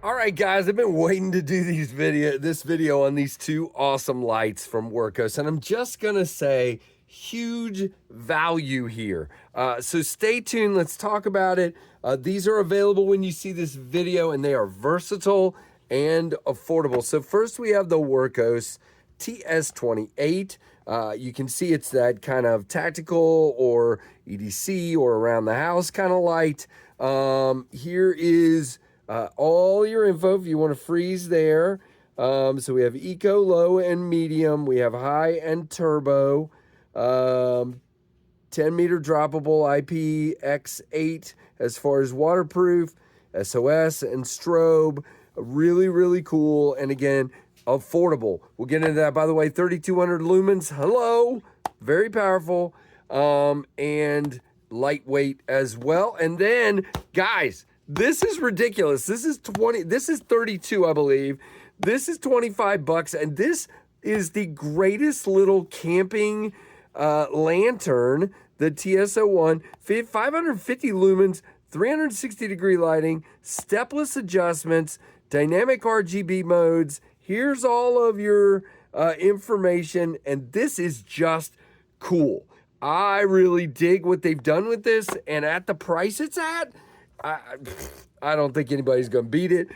All right, guys, I've been waiting to do this video on these two awesome lights from Wurkkos, and I'm just gonna say huge value here. So stay tuned. Let's talk about it. These are available when you see this video, and they are versatile and affordable. So first, we have the Wurkkos TS28. You can see it's that kind of tactical or EDC or around the house kind of light. Here is all your info if you want to freeze there. So we have eco, low, and medium. We have high and turbo. 10-meter droppable IPX8 as far as waterproof, SOS, and strobe. Really, really cool. And again, affordable. We'll get into that. By the way, 3,200 lumens. Hello. Very powerful. And lightweight as well. And then, guys, this is ridiculous. This is 32, I believe. This is 25 bucks, and this is the greatest little camping lantern, the TS01, 550 lumens, 360-degree lighting, stepless adjustments, dynamic RGB modes. Here's all of your information, and this is just cool. I really dig what they've done with this, and at the price it's at, I don't think anybody's going to beat it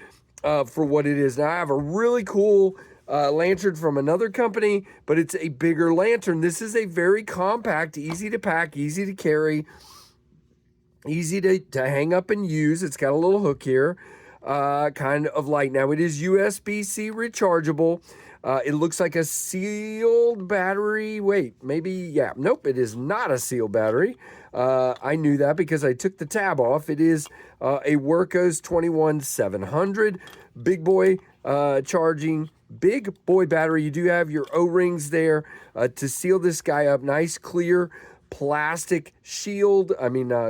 for what it is. Now, I have a really cool lantern from another company, but it's a bigger lantern. This is a very compact, easy to pack, easy to carry, easy to hang up and use. It's got a little hook here, kind of light. Now, it is USB-C rechargeable. It looks like a sealed battery. Wait, maybe, yeah. Nope, it is not a sealed battery. I knew that because I took the tab off. It is a Wurkkos 21700. Big boy charging, big boy battery. You do have your O-rings there to seal this guy up. Nice, clear plastic shield,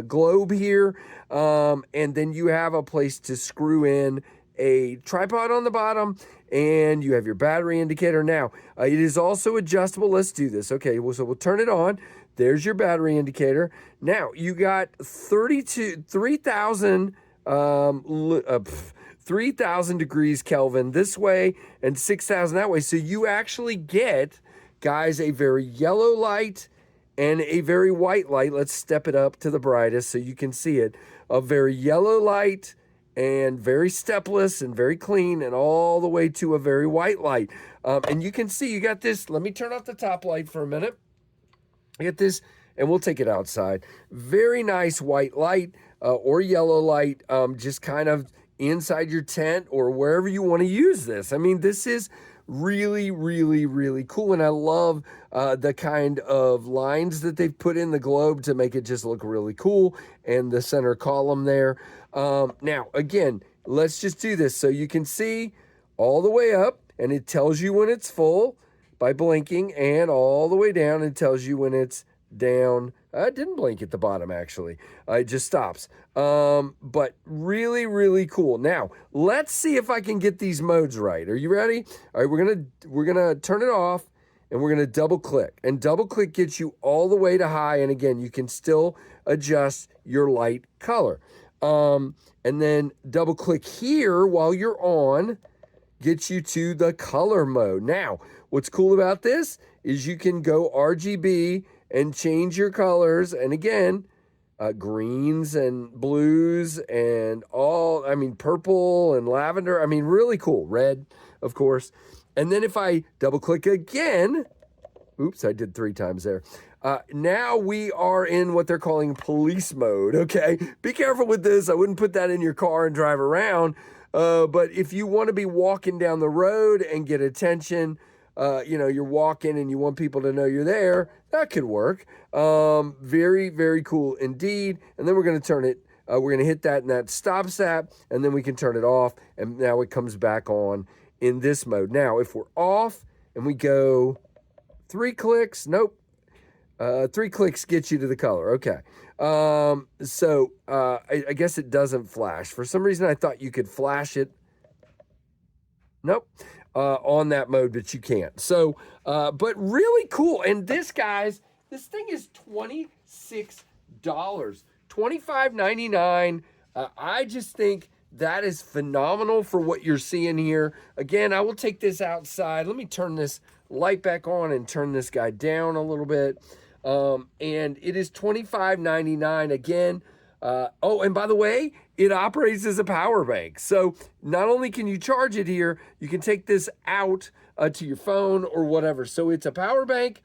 globe here. And then you have a place to screw in a tripod on the bottom, and you have your battery indicator. Now, it is also adjustable. Let's do this. Okay, so we'll turn it on. There's your battery indicator. Now, you got 3,000 degrees Kelvin this way and 6,000 that way. So you actually get, guys, a very yellow light and a very white light. Let's step it up to the brightest so you can see it. A very yellow light and very stepless and very clean, and all the way to a very white light. And you can see you got this. Let me turn off the top light for a minute. Get this, and we'll take it outside. Very nice white light or yellow light, just kind of inside your tent or wherever you want to use this. I mean, this is really, really, really cool, and I love the kind of lines that they've put in the globe to make it just look really cool, and the center column there. Now, again, let's just do this so you can see all the way up, and it tells you when it's full by blinking, and all the way down, it tells you when it's down. I didn't blink at the bottom, actually. It just stops. But really, really cool. Now, let's see if I can get these modes right. Are you ready? All right, we're gonna turn it off, and we're gonna double click. And double click gets you all the way to high, and again, you can still adjust your light color. And then double click here while you're on, gets you to the color mode. Now, what's cool about this is you can go RGB and change your colors. And again, greens and blues and purple and lavender. I mean, really cool. Red, of course. And then if I double click again, oops, I did 3 times there. Now we are in what they're calling police mode, okay? Be careful with this. I wouldn't put that in your car and drive around. But if you want to be walking down the road and get attention, you're walking and you want people to know you're there, that could work. Very, very cool indeed. And then we're going to turn it, we're going to hit that, and that stops that, and then we can turn it off, and now it comes back on in this mode. Now, if we're off and we go 3 clicks, nope. 3 clicks gets you to the color. Okay. I guess it doesn't flash. For some reason, I thought you could flash it. Nope. On that mode, but you can't. So, but really cool. And this, guys, this thing is $26, $25.99. I just think That is phenomenal for what you're seeing here. Again, I will take this outside. Let me turn this light back on and turn this guy down a little bit. And it is $25.99 again. Oh, and by the way, it operates as a power bank. So not only can you charge it here, you can take this out to your phone or whatever. So it's a power bank.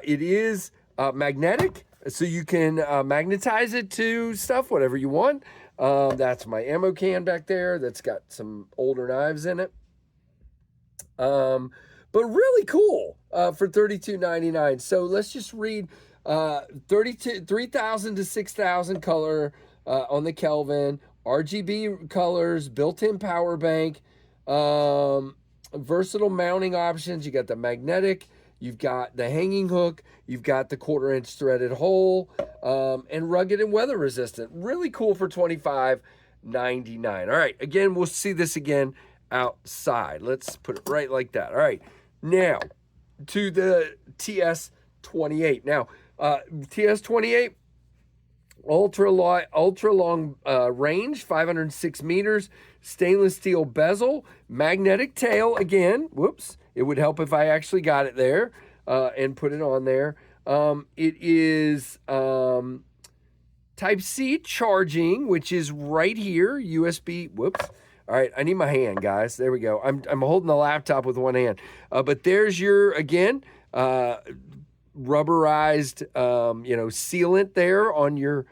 It is magnetic, so you can magnetize it to stuff, whatever you want. That's my ammo can back there that's got some older knives in it. But really cool for $32.99. So let's just read 3,000 to 6,000 color on the Kelvin, RGB colors, built-in power bank, versatile mounting options. You got the magnetic, you've got the hanging hook, you've got the 1/4-inch threaded hole, and rugged and weather resistant. Really cool for $25.99. All right, again, we'll see this again outside. Let's put it right like that. All right, now to the TS28. Now, TS28, ultra long range, 506 meters, stainless steel bezel, magnetic tail. Again, whoops, it would help if I actually got it there and put it on there. It is Type-C charging, which is right here, USB, whoops. All right, I need my hand, guys. There we go. I'm holding the laptop with one hand. But there's your, again, rubberized, sealant there on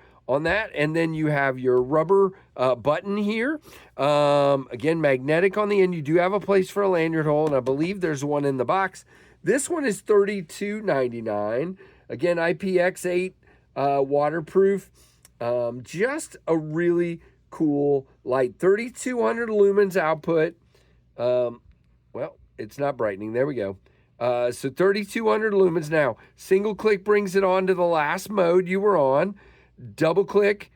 that. And then you have your rubber button here. Again, magnetic on the end. You do have a place for a lanyard hole, and I believe there's one in the box. This one is $32.99. Again, IPX8 waterproof. Just a really cool light. 3,200 lumens output. Well, it's not brightening. There we go. So 3,200 lumens. Now, single click brings it on to the last mode you were on. Double click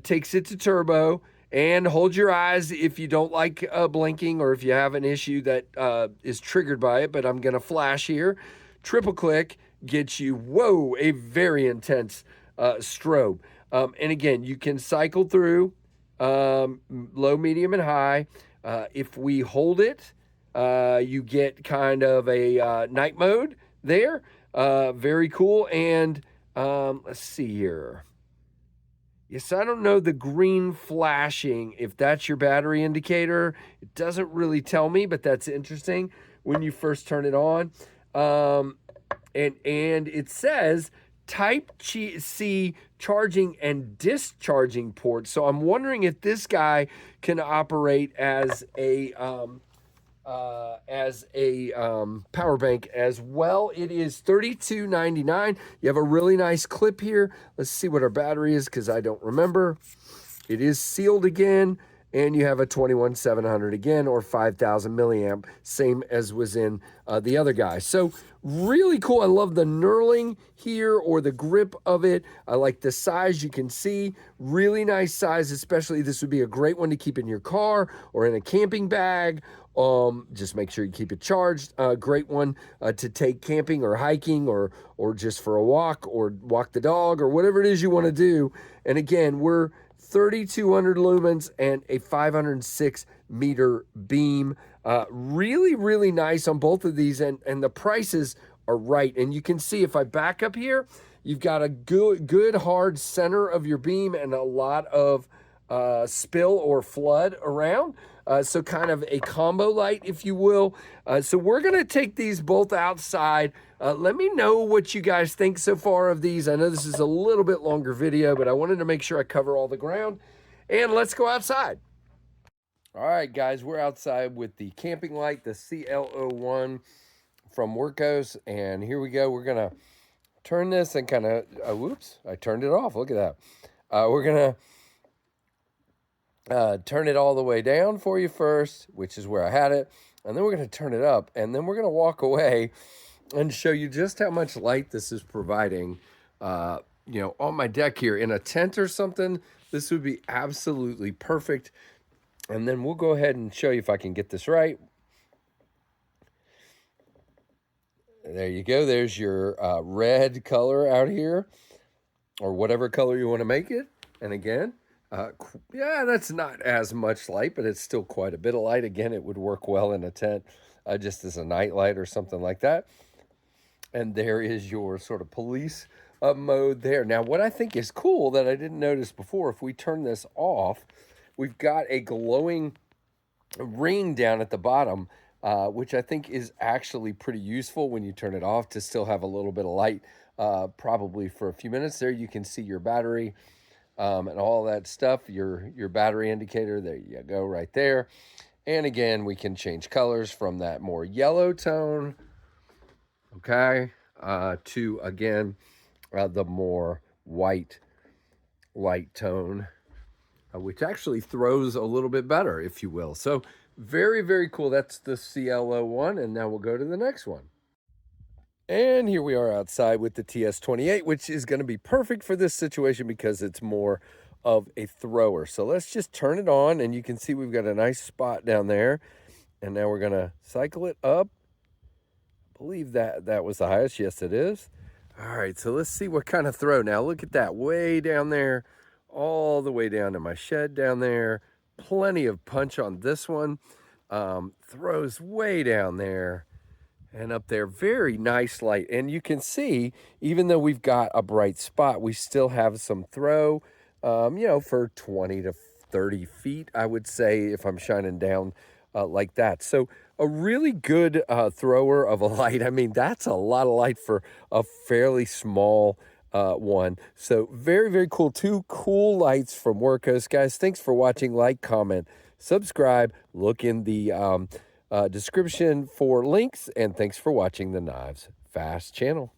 takes it to turbo. And hold your eyes if you don't like blinking or if you have an issue that is triggered by it. But I'm going to flash here. Triple click gets you, whoa, a very intense strobe. And again, you can cycle through low, medium, and high. If we hold it, you get kind of a night mode there. Very cool. And let's see here. Yes, I don't know the green flashing, if that's your battery indicator. It doesn't really tell me, but that's interesting when you first turn it on. And it says Type-C charging and discharging ports. So I'm wondering if this guy can operate as a power bank as well. It is $32.99. You have a really nice clip here. Let's see what our battery is because I don't remember. It is sealed again. And you have a 21700 again, or 5,000 milliamp, same as was in the other guy. So really cool. I love the knurling here, or the grip of it. I like the size. You can see really nice size, especially this would be a great one to keep in your car or in a camping bag. Just make sure you keep it charged. Great one to take camping or hiking or just for a walk or walk the dog or whatever it is you want to do. And again, we're 3,200 lumens and a 506 meter beam. Really, really nice on both of these, and the prices are right. And you can see if I back up here, you've got a good hard center of your beam and a lot of spill or flood around. So kind of a combo light, if you will. So we're going to take these both outside. Let me know what you guys think so far of these. I know this is a little bit longer video, but I wanted to make sure I cover all the ground. And let's go outside. All right, guys, we're outside with the camping light, the CL01 from Wurkkos. And here we go. We're going to turn this and kind of, whoops, I turned it off. Look at that. We're going to turn it all the way down for you first, which is where I had it. And then we're going to turn it up. And then we're going to walk away and show you just how much light this is providing, on my deck here. In a tent or something, this would be absolutely perfect. And then we'll go ahead and show you if I can get this right. There you go. There's your red color out here, or whatever color you want to make it. And again, Yeah, that's not as much light, but it's still quite a bit of light. Again, it would work well in a tent, just as a night light or something like that. And there is your sort of police mode there. Now, what I think is cool that I didn't notice before, if we turn this off, we've got a glowing ring down at the bottom, which I think is actually pretty useful when you turn it off to still have a little bit of light, probably for a few minutes. There you can see your battery and all that stuff, your battery indicator. There you go, right there. And again, we can change colors from that more yellow tone, okay, to again the more white light tone, which actually throws a little bit better, if you will. So very, very cool. That's the CL01, and now we'll go to the next one. And here we are outside with the TS28, which is going to be perfect for this situation because it's more of a thrower. So let's just turn it on, and you can see we've got a nice spot down there. And now we're going to cycle it up. I believe that was the highest. Yes, it is. All right, so let's see what kind of throw. Now look at that, way down there, all the way down to my shed down there. Plenty of punch on this one. Throws way down there. And up there, very nice light. And you can see, even though we've got a bright spot, we still have some throw, for 20 to 30 feet, I would say, if I'm shining down like that. So a really good thrower of a light. I mean, that's a lot of light for a fairly small one. So very, very cool. Two cool lights from Wurkkos. Guys, thanks for watching. Like, comment, subscribe. Look in the description for links, and thanks for watching the Knives Fast channel.